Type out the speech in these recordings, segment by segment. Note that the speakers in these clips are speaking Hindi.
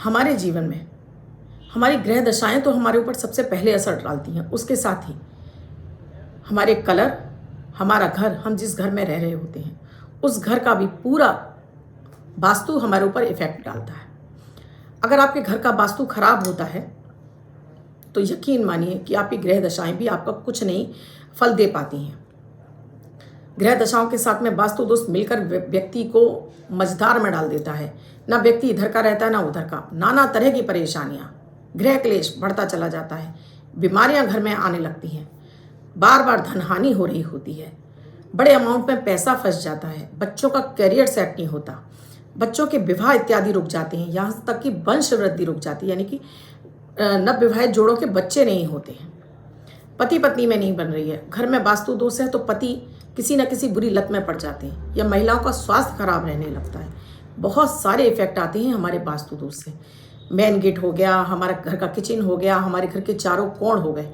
हमारे जीवन में हमारी ग्रह दशाएं तो हमारे ऊपर सबसे पहले असर डालती हैं। उसके साथ ही हमारे कलर, हमारा घर, हम जिस घर में रह रहे होते हैं उस घर का भी पूरा वास्तु हमारे ऊपर इफेक्ट डालता है। अगर आपके घर का वास्तु खराब होता है तो यकीन मानिए कि आपकी ग्रह दशाएं भी आपका कुछ नहीं फल दे पाती हैं। ग्रह दशाओं के साथ में वास्तु दोष मिलकर व्यक्ति को मझधार में डाल देता है। ना व्यक्ति इधर का रहता है ना उधर का, नाना तरह की परेशानियां, गृह क्लेश बढ़ता चला जाता है, बीमारियां घर में आने लगती हैं, बार बार धन हानि हो रही होती है, बड़े अमाउंट में पैसा फंस जाता है, बच्चों का करियर सेट नहीं होता, बच्चों के विवाह इत्यादि रुक जाते हैं, यहाँ तक कि वंश वृद्धि रुक जाती है, यानी कि नवविवाहित जोड़ों के बच्चे नहीं होते हैं, पति पत्नी में नहीं बन रही है, घर में वास्तु दोष है तो पति किसी न किसी बुरी लत में पड़ जाते हैं या महिलाओं का स्वास्थ्य खराब रहने लगता है। बहुत सारे इफेक्ट आते हैं हमारे वास्तु दोष से। मेन गेट हो गया, हमारा घर का किचन हो गया, हमारे घर के चारों कोण हो गए।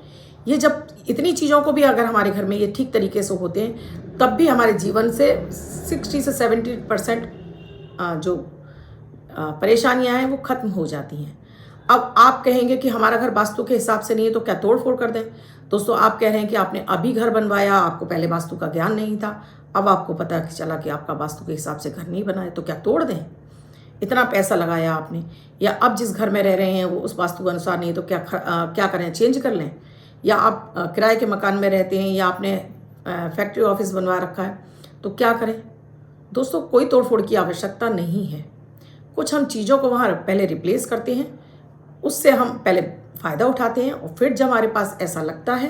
ये जब इतनी चीज़ों को भी अगर हमारे घर में ये ठीक तरीके से होते हैं तब भी हमारे जीवन से 60 से 70% जो परेशानियां हैं वो खत्म हो जाती हैं। अब आप कहेंगे कि हमारा घर वास्तु के हिसाब से नहीं है तो क्या तोड़ फोड़ कर दें। दोस्तों, आप कह रहे हैं कि आपने अभी घर बनवाया, आपको पहले वास्तु का ज्ञान नहीं था, अब आपको पता चला कि आपका वास्तु के हिसाब से घर नहीं बना है, तो क्या तोड़ दें? इतना पैसा लगाया आपने, या अब जिस घर में रह रहे हैं वो उस वास्तु के अनुसार नहीं है तो क्या करें, चेंज कर लें? या आप किराए के मकान में रहते हैं या आपने फैक्ट्री ऑफिस बनवा रखा है तो क्या करें? दोस्तों, कोई तोड़फोड़ की आवश्यकता नहीं है। कुछ हम चीज़ों को वहाँ पहले रिप्लेस करते हैं, उससे हम पहले फ़ायदा उठाते हैं और फिर जब हमारे पास ऐसा लगता है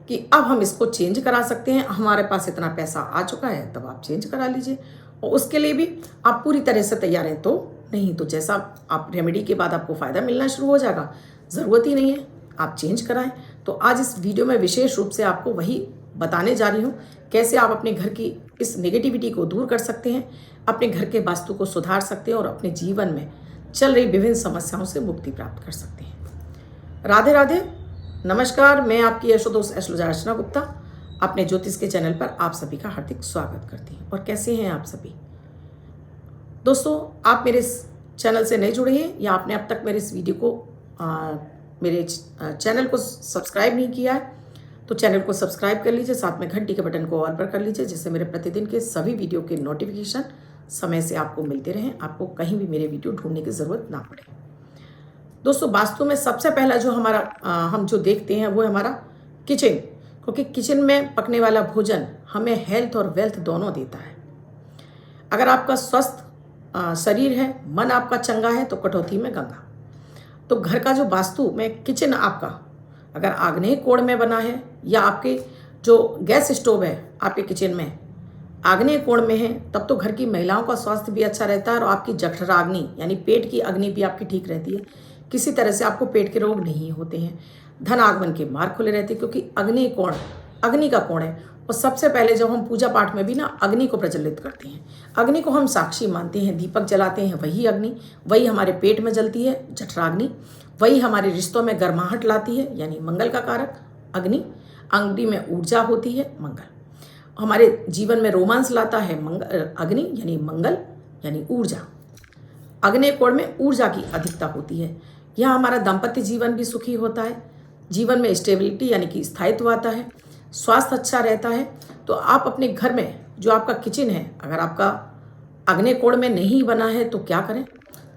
कि अब हम इसको चेंज करा सकते हैं, हमारे पास इतना पैसा आ चुका है, तब आप चेंज करा लीजिए। और उसके लिए भी आप पूरी तरह से तैयार हैं तो नहीं, तो जैसा आप रेमेडी के बाद आपको फ़ायदा मिलना शुरू हो जाएगा, ज़रूरत ही नहीं है आप चेंज कराएं। तो आज इस वीडियो में विशेष रूप से आपको वही बताने जा रही हूँ, कैसे आप अपने घर की इस नेगेटिविटी को दूर कर सकते हैं, अपने घर के वास्तु को सुधार सकते हैं और अपने जीवन में चल रही विभिन्न समस्याओं से मुक्ति प्राप्त कर सकते हैं। राधे राधे, नमस्कार। मैं आपकी यशोदोष एस्ट्रोलॉजर अर्चना गुप्ता अपने ज्योतिष के चैनल पर आप सभी का हार्दिक स्वागत करती हूँ। और कैसे हैं आप सभी? दोस्तों, आप मेरे इस चैनल से नहीं जुड़े हैं या आपने अब तक मेरे इस वीडियो को मेरे चैनल को सब्सक्राइब नहीं किया है तो चैनल को सब्सक्राइब कर लीजिए, साथ में घंटी के बटन को ऑल पर कर लीजिए, जिससे मेरे प्रतिदिन के सभी वीडियो के नोटिफिकेशन समय से आपको मिलते रहें, आपको कहीं भी मेरे वीडियो ढूंढने की ज़रूरत ना पड़े। दोस्तों, वास्तु में सबसे पहला जो हमारा हम जो देखते हैं वो है हमारा किचन, क्योंकि किचन में पकने वाला भोजन हमें हेल्थ और वेल्थ दोनों देता है। अगर आपका स्वस्थ शरीर है, मन आपका चंगा है तो कटौती में गंगा। तो घर का जो वास्तु में किचन आपका अगर आग्नेय कोण में बना है या आपके जो गैस स्टोव है आपके किचन में आग्नेय कोण में है, तब तो घर की महिलाओं का स्वास्थ्य भी अच्छा रहता है और आपकी जठराग्नि यानी पेट की अग्नि भी आपकी ठीक रहती है। किसी तरह से आपको पेट के रोग नहीं होते हैं, धन आगमन के मार्ग खुले रहते हैं, क्योंकि अग्नि कोण अग्नि का कोण है। और सबसे पहले जब हम पूजा पाठ में भी ना अग्नि को प्रज्वलित करते हैं, अग्नि को हम साक्षी मानते हैं, दीपक जलाते हैं, वही अग्नि, वही हमारे पेट में जलती है जठराग्नि, वही हमारे रिश्तों में गर्माहट लाती है यानी मंगल का कारक अग्नि, अग्नि में ऊर्जा होती है मंगल, हमारे जीवन में रोमांस लाता है अग्नि यानी मंगल यानी ऊर्जा। अग्नेय कोण में ऊर्जा की अधिकता होती है, यह हमारा दाम्पत्य जीवन भी सुखी होता है, जीवन में स्टेबिलिटी यानी कि स्थायित्व आता है, स्वास्थ्य अच्छा रहता है। तो आप अपने घर में जो आपका किचन है, अगर आपका अग्नेय कोण में नहीं बना है तो क्या करें?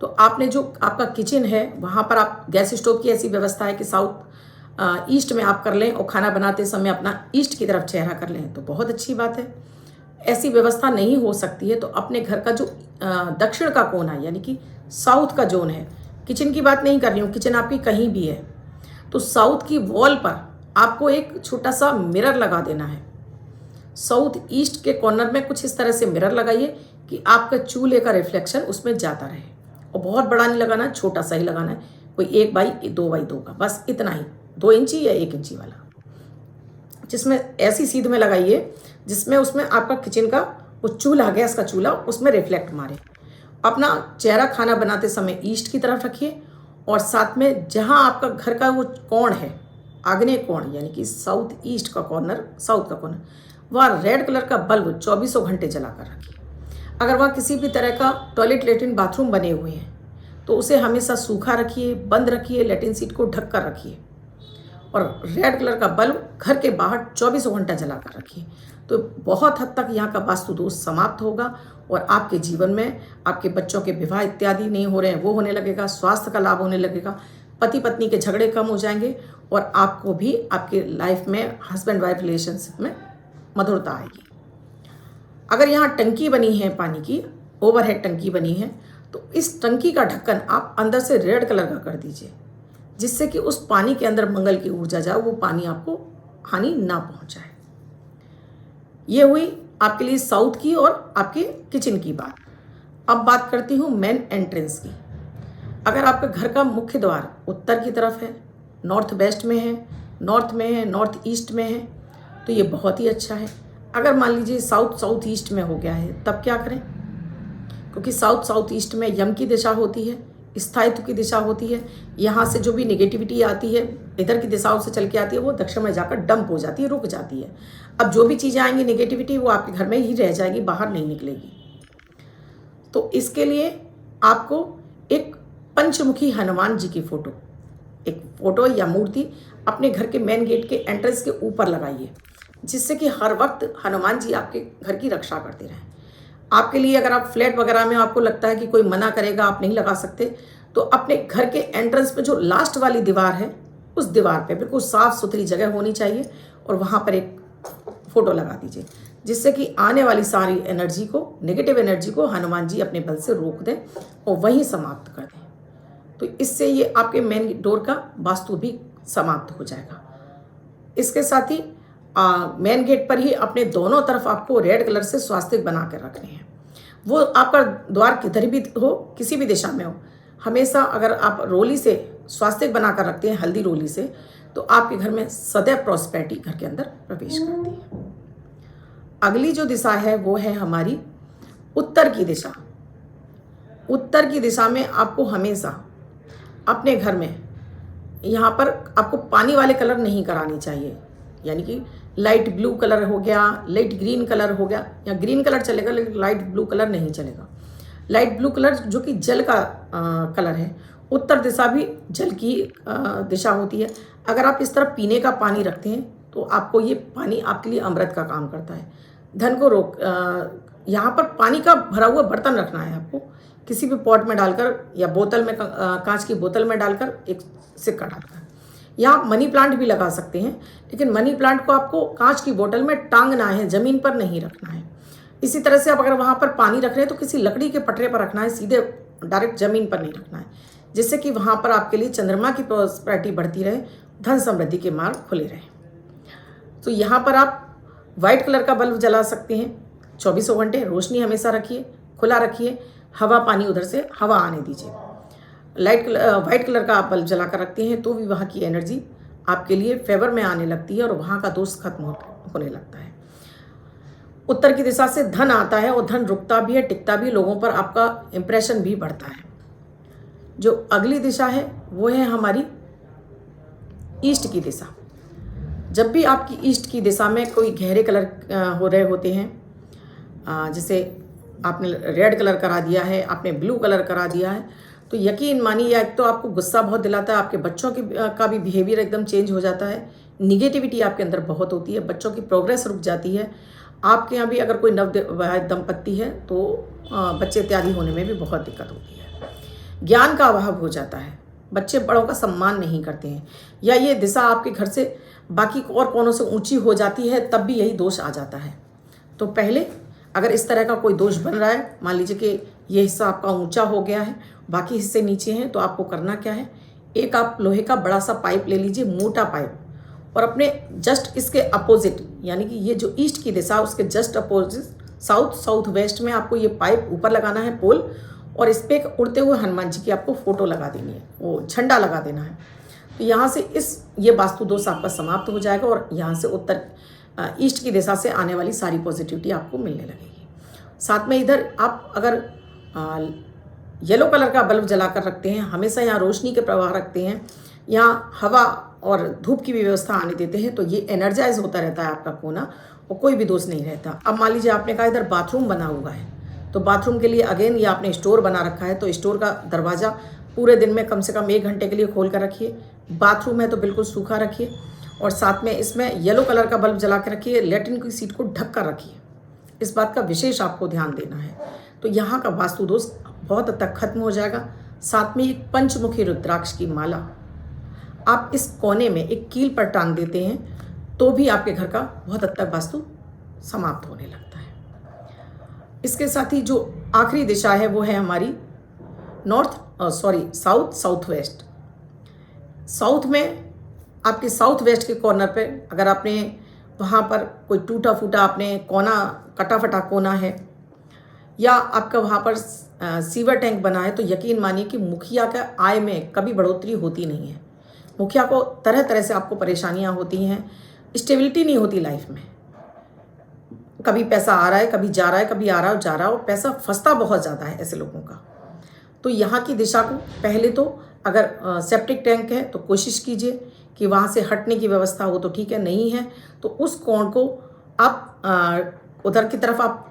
तो आपने जो आपका किचन है वहाँ पर आप गैस स्टोव की ऐसी व्यवस्था है कि साउथ ईस्ट में आप कर लें और खाना बनाते समय अपना ईस्ट की तरफ चेहरा कर लें तो बहुत अच्छी बात है। ऐसी व्यवस्था नहीं हो सकती है तो अपने घर का जो दक्षिण का कोना यानी कि साउथ का जोन है, किचन की बात नहीं कर रही हूँ, किचन आपकी कहीं भी है तो साउथ की वॉल पर आपको एक छोटा सा मिरर लगा देना है। साउथ ईस्ट के कॉर्नर में कुछ इस तरह से मिरर लगाइए कि आपका चूल्हे का रिफ्लेक्शन उसमें जाता रहे। और बहुत बड़ा नहीं लगाना है, छोटा सा ही लगाना है, कोई 1x2x2 का, बस इतना ही, 2 इंची या 1 इंची वाला, जिसमें ऐसी सीध में लगाइए जिसमें उसमें आपका किचन का वो चूल्हा, गैस का चूल्हा, उसमें रिफ्लेक्ट मारे। अपना चेहरा खाना बनाते समय ईस्ट की तरफ रखिए और साथ में जहाँ आपका घर का वो कोण है आग्नेय कोण यानी कि साउथ ईस्ट का कॉर्नर, साउथ का कॉर्नर, वह रेड कलर का बल्ब 24 घंटे जला कर रखिए। अगर वह किसी भी तरह का टॉयलेट लेट्रिन बाथरूम बने हुए हैं तो उसे हमेशा सूखा रखिए, बंद रखिए, लेट्रिन सीट को ढक कर रखिए और रेड कलर का बल्ब घर के बाहर 24 घंटा जला कर रखिए। तो बहुत हद तक यहाँ का वास्तु दोष समाप्त होगा और आपके जीवन में आपके बच्चों के विवाह इत्यादि नहीं हो रहे हैं वो होने लगेगा, स्वास्थ्य का लाभ होने लगेगा, पति पत्नी के झगड़े कम हो जाएंगे और आपको भी आपके लाइफ में हस्बैंड वाइफ रिलेशनशिप में मधुरता आएगी। अगर यहाँ टंकी बनी है पानी की, ओवरहेड टंकी बनी है, तो इस टंकी का ढक्कन आप अंदर से रेड कलर का कर दीजिए, जिससे कि उस पानी के अंदर मंगल की ऊर्जा जाए, वो पानी आपको हानि ना पहुंचाए। ये हुई आपके लिए साउथ की और आपके किचन की बात। अब बात करती हूँ मेन एंट्रेंस की। अगर आपके घर का मुख्य द्वार उत्तर की तरफ है, नॉर्थ वेस्ट में है, नॉर्थ में है, नॉर्थ ईस्ट में है, तो ये बहुत ही अच्छा है। अगर मान लीजिए साउथ ईस्ट में हो गया है, तब क्या करें? क्योंकि साउथ ईस्ट में यम की दिशा होती है, स्थायित्व की दिशा होती है। यहाँ से जो भी नेगेटिविटी आती है इधर की दिशाओं से चल के आती है, वो दक्षिण में जाकर डंप हो जाती है, रुक जाती है। अब जो भी चीज़ें आएंगी नेगेटिविटी, वो आपके घर में ही रह जाएगी, बाहर नहीं निकलेगी। तो इसके लिए आपको एक पंचमुखी हनुमान जी की फोटो, एक फोटो या मूर्ति अपने घर के मेन गेट के एंट्रेंस के ऊपर लगाइए, जिससे कि हर वक्त हनुमान जी आपके घर की रक्षा करते रहें। आपके लिए अगर आप फ्लैट वगैरह में आपको लगता है कि कोई मना करेगा, आप नहीं लगा सकते, तो अपने घर के एंट्रेंस पे जो लास्ट वाली दीवार है, उस दीवार पे बिल्कुल साफ सुथरी जगह होनी चाहिए और वहाँ पर एक फोटो लगा दीजिए, जिससे कि आने वाली सारी एनर्जी को, नेगेटिव एनर्जी को हनुमान जी अपने बल से रोक दें और वहीं समाप्त कर दें। तो इससे ये आपके मेन डोर का वास्तु भी समाप्त हो जाएगा। इसके साथ ही मेन गेट पर ही अपने दोनों तरफ आपको रेड कलर से स्वास्तिक बना कर रखने हैं। वो आपका द्वार किधर भी हो, किसी भी दिशा में हो, हमेशा अगर आप रोली से स्वास्तिक बना कर रखते हैं, हल्दी रोली से, तो आपके घर में सदैव प्रॉस्पेरिटी घर के अंदर प्रवेश करती है। अगली जो दिशा है वो है हमारी उत्तर की दिशा। उत्तर की दिशा में आपको हमेशा अपने घर में यहाँ पर आपको पानी वाले कलर नहीं करानी चाहिए, यानी कि लाइट ब्लू कलर हो गया, लाइट ग्रीन कलर हो गया, या ग्रीन कलर चलेगा लेकिन लाइट ब्लू कलर नहीं चलेगा। लाइट ब्लू कलर जो कि जल का कलर है, उत्तर दिशा भी जल की दिशा होती है। अगर आप इस तरह पीने का पानी रखते हैं तो आपको ये पानी आपके लिए अमृत का काम करता है। धन को रोक यहाँ पर पानी का भरा हुआ बर्तन रखना है आपको, किसी भी पॉट में डालकर या बोतल में, कांच की बोतल में डालकर, एक सिक्का डालकर। यहाँ मनी प्लांट भी लगा सकते हैं, लेकिन मनी प्लांट को आपको कांच की बोतल में टांगना है, ज़मीन पर नहीं रखना है। इसी तरह से आप अगर वहाँ पर पानी रख रहे हैं तो किसी लकड़ी के पटरे पर रखना है, सीधे डायरेक्ट ज़मीन पर नहीं रखना है, जिससे कि वहाँ पर आपके लिए चंद्रमा की प्रॉस्पेरिटी बढ़ती रहे, धन समृद्धि के मार्ग खुले रहें। तो यहाँ पर आप वाइट कलर का बल्ब जला सकते हैं, 24 घंटे रोशनी हमेशा रखिए, खुला रखिए, हवा पानी उधर से हवा आने दीजिए। वाइट कलर का आप बल्ब जला कर रखते हैं तो भी वहाँ की एनर्जी आपके लिए फेवर में आने लगती है और वहाँ का दोष खत्म होने लगता है। उत्तर की दिशा से धन आता है और धन रुकता भी है, टिकता भी, लोगों पर आपका इम्प्रेशन भी बढ़ता है। जो अगली दिशा है वो है हमारी ईस्ट की दिशा। जब भी आपकी ईस्ट की दिशा में कोई गहरे कलर हो रहे होते हैं, जैसे आपने रेड कलर करा दिया है, आपने ब्लू कलर करा दिया है, तो यकीन मानिए, एक तो आपको गुस्सा बहुत दिलाता है, आपके बच्चों का भी बिहेवियर एकदम चेंज हो जाता है, निगेटिविटी आपके अंदर बहुत होती है, बच्चों की प्रोग्रेस रुक जाती है। आपके यहाँ भी अगर कोई नवविवाहित दंपत्ति है तो बच्चे इत्यादि होने में भी बहुत दिक्कत होती है। ज्ञान का अभाव हो जाता है, बच्चे बड़ों का सम्मान नहीं करते हैं, या ये दिशा आपके घर से बाकी और कोनों से ऊंची हो जाती है, तब भी यही दोष आ जाता है। तो पहले अगर इस तरह का कोई दोष बन रहा है, मान लीजिए कि ये हिस्सा आपका ऊंचा हो गया है, बाकी हिस्से नीचे हैं, तो आपको करना क्या है, एक आप लोहे का बड़ा सा पाइप ले लीजिए, मोटा पाइप, और अपने जस्ट इसके अपोजिट, यानी कि ये जो ईस्ट की दिशा उसके जस्ट अपोजिट साउथ वेस्ट में आपको ये पाइप ऊपर लगाना है, पोल, और इस पर एक उड़ते हुए हनुमान जी की आपको फोटो लगा देनी है, वो झंडा लगा देना है। तो यहाँ से ये वास्तु दोष आपका समाप्त हो जाएगा और यहाँ से उत्तर ईस्ट की दिशा से आने वाली सारी पॉजिटिविटी आपको मिलने लगेगी। साथ में इधर आप अगर येलो कलर का बल्ब जला कर रखते हैं, हमेशा यहाँ रोशनी के प्रवाह रखते हैं, यहाँ हवा और धूप की भी व्यवस्था आने देते हैं, तो ये एनर्जाइज होता रहता है आपका कोना, और कोई भी दोष नहीं रहता। अब मान लीजिए आपने कहा इधर बाथरूम बना हुआ है, तो बाथरूम के लिए अगेन ये आपने स्टोर बना रखा है, तो स्टोर का दरवाज़ा पूरे दिन में कम से कम 1 घंटे के लिए खोल कर रखिए। बाथरूम है तो बिल्कुल सूखा रखिए, और साथ में इसमें येलो कलर का बल्ब जला के रखिए। लैट्रिन की सीट को ढक कर रखिए, इस बात का विशेष आपको ध्यान देना है। तो यहाँ का वास्तु दोष बहुत हद तक खत्म हो जाएगा। साथ में एक पंचमुखी रुद्राक्ष की माला आप इस कोने में एक कील पर टांग देते हैं तो भी आपके घर का बहुत हद तक वास्तु समाप्त होने लगता है। इसके साथ ही जो आखिरी दिशा है वो है हमारी साउथ वेस्ट। साउथ में आपके साउथ वेस्ट के कॉर्नर पे अगर आपने वहाँ पर कोई टूटा फूटा आपने कोना, कटा फटा कोना है, या आपका वहाँ पर सीवर टैंक बना है, तो यकीन मानिए कि मुखिया का आय में कभी बढ़ोतरी होती नहीं है। मुखिया को तरह तरह से आपको परेशानियाँ होती हैं, स्टेबिलिटी नहीं होती लाइफ में। कभी पैसा आ रहा है, कभी जा रहा है, कभी आ रहा है जा रहा है, और पैसा फंसता बहुत ज़्यादा है ऐसे लोगों का। तो यहाँ की दिशा को पहले तो अगर सेप्टिक टैंक है तो कोशिश कीजिए कि वहाँ से हटने की व्यवस्था हो तो ठीक है, नहीं है तो उस कोण को आप उधर की तरफ आप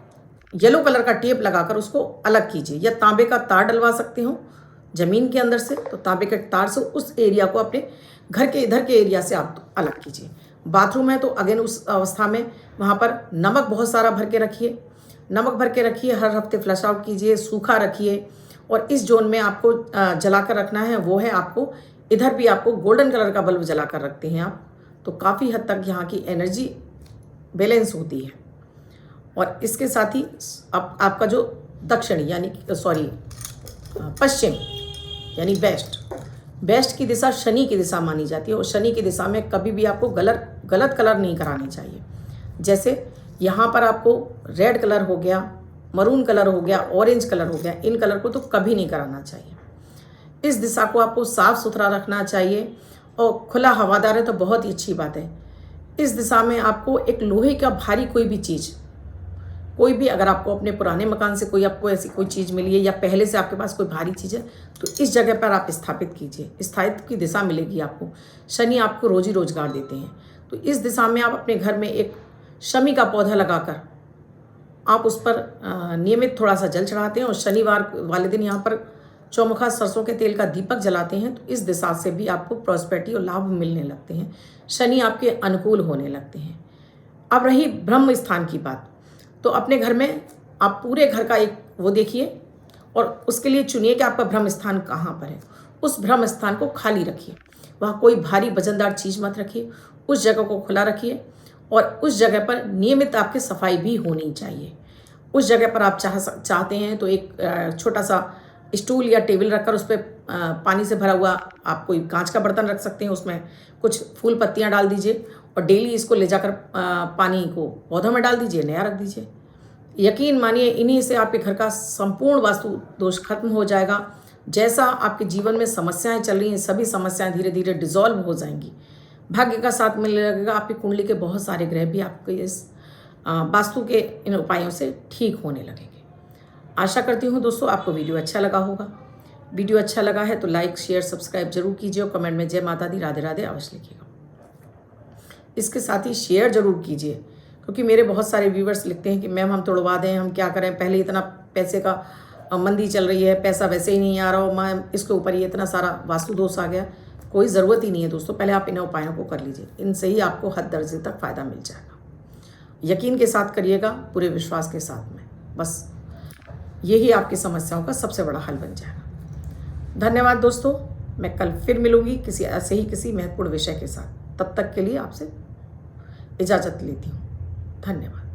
येलो कलर का टेप लगाकर उसको अलग कीजिए, या तांबे का तार डलवा सकते हो ज़मीन के अंदर से, तो तांबे के तार से उस एरिया को अपने घर के इधर के एरिया से आप अलग कीजिए। बाथरूम है तो अगेन उस अवस्था में वहाँ पर नमक बहुत सारा भर के रखिए, नमक भर के रखिए, हर हफ्ते फ्लश आउट कीजिए, सूखा रखिए। और इस जोन में आपको जला कर रखना है वो है आपको, इधर भी आपको गोल्डन कलर का बल्ब जला कर रखते हैं आप, तो काफ़ी हद तक यहाँ की एनर्जी बैलेंस होती है। और इसके साथ ही आपका जो दक्षिण यानी पश्चिम यानी वेस्ट की दिशा शनि की दिशा मानी जाती है, और शनि की दिशा में कभी भी आपको गलत कलर नहीं कराने चाहिए। जैसे यहाँ पर आपको रेड कलर हो गया, मरून कलर हो गया, ऑरेंज कलर हो गया, इन कलर को तो कभी नहीं कराना चाहिए। इस दिशा को आपको साफ सुथरा रखना चाहिए, और खुला हवादार है तो बहुत ही अच्छी बात है। इस दिशा में आपको एक लोहे का भारी कोई भी चीज़, कोई भी अगर आपको अपने पुराने मकान से कोई आपको ऐसी कोई चीज़ मिली है, या पहले से आपके पास कोई भारी चीज़ है, तो इस जगह पर आप स्थापित कीजिए। स्थायित्व की दिशा मिलेगी आपको। शनि आपको रोजी रोजगार देते हैं, तो इस दिशा में आप अपने घर में एक शमी का पौधा लगाकर आप उस पर नियमित थोड़ा सा जल चढ़ाते हैं, और शनिवार वाले दिन यहाँ पर चौमुखा सरसों के तेल का दीपक जलाते हैं, तो इस दिशा से भी आपको प्रॉस्पेरिटी और लाभ मिलने लगते हैं। शनि आपके अनुकूल होने लगते हैं। अब रही ब्रह्म स्थान की बात, तो अपने घर में आप पूरे घर का एक वो देखिए, और उसके लिए चुनिए कि आपका ब्रह्म स्थान कहाँ पर है। उस ब्रह्म स्थान को खाली रखिए, वहाँ कोई भारी वजनदार चीज़ मत रखिए, उस जगह को खुला रखिए, और उस जगह पर नियमित आपकी सफाई भी होनी चाहिए। उस जगह पर आप चाहते हैं तो एक छोटा सा स्टूल या टेबल रखकर उस पर पानी से भरा हुआ आप कोई कांच का बर्तन रख सकते हैं, उसमें कुछ फूल पत्तियां डाल दीजिए, और डेली इसको ले जाकर पानी को पौधों में डाल दीजिए, नया रख दीजिए। यकीन मानिए इन्हीं से आपके घर का संपूर्ण वास्तु दोष खत्म हो जाएगा। जैसा आपके जीवन में समस्याएं चल रही हैं, सभी समस्याएं धीरे धीरे डिजॉल्व हो जाएंगी। भाग्य का साथ मिलने लगेगा। आपकी कुंडली के बहुत सारे ग्रह भी आपके इस वास्तु के इन उपायों से ठीक होने लगेंगे। आशा करती हूँ दोस्तों आपको वीडियो अच्छा लगा होगा। वीडियो अच्छा लगा है तो लाइक शेयर सब्सक्राइब जरूर कीजिए, और कमेंट में जय माता दी राधे राधे अवश्य लिखिएगा। इसके साथ ही शेयर जरूर कीजिए, क्योंकि मेरे बहुत सारे व्यूवर्स लिखते हैं कि मैम हम तोड़वा दें, हम क्या करें, पहले इतना पैसे का मंदी चल रही है, पैसा वैसे ही नहीं आ रहा हो, मैम इसके ऊपर ही इतना सारा वास्तु दोष आ गया। कोई ज़रूरत ही नहीं है दोस्तों, पहले आप इन उपायों को कर लीजिए, इनसे ही आपको हद दर्जे तक फ़ायदा मिल जाएगा। यकीन के साथ करिएगा, पूरे विश्वास के साथ में, बस यही आपकी समस्याओं का सबसे बड़ा हल बन जाएगा। धन्यवाद दोस्तों, मैं कल फिर मिलूंगी किसी ऐसे ही किसी महत्वपूर्ण विषय के साथ। तब तक के लिए आपसे इजाज़त लेती हूँ। धन्यवाद।